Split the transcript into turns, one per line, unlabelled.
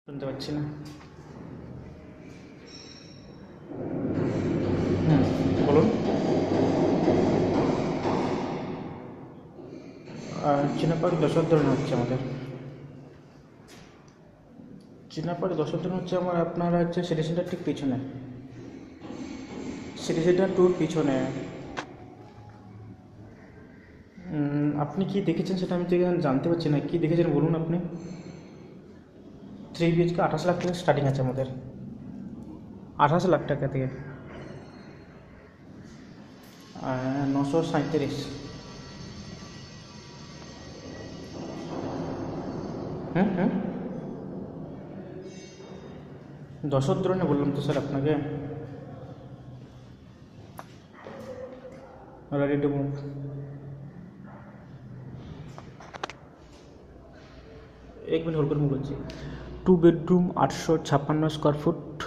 শুনতে পাচ্ছি না। বলুন। চিনাপাড়ি দশরথন হচ্ছে আমাদের। চিনাপাড়ি দশরথন হচ্ছে আপনারা হচ্ছে সিটি সেন্টার ঠিক পিছনে, সিটি সেন্টার টুর পিছনে। আপনি কি দেখেছেন সেটা আমি তো এখানে জানতে পারছি না। কি দেখেছেন বলুন আপনি। 3 BHK 28 লাখ থেকে স্টার্টিং আছে আমাদের, 28 লাখ টাকা থেকে। 937। হুম হুম দশরথনে বললাম তো স্যার আপনাকে। Ready to move. एक मिनट होल्ड कर, मैं बोलছি। 2 बेडरूम 856 स्क्वायर फुट,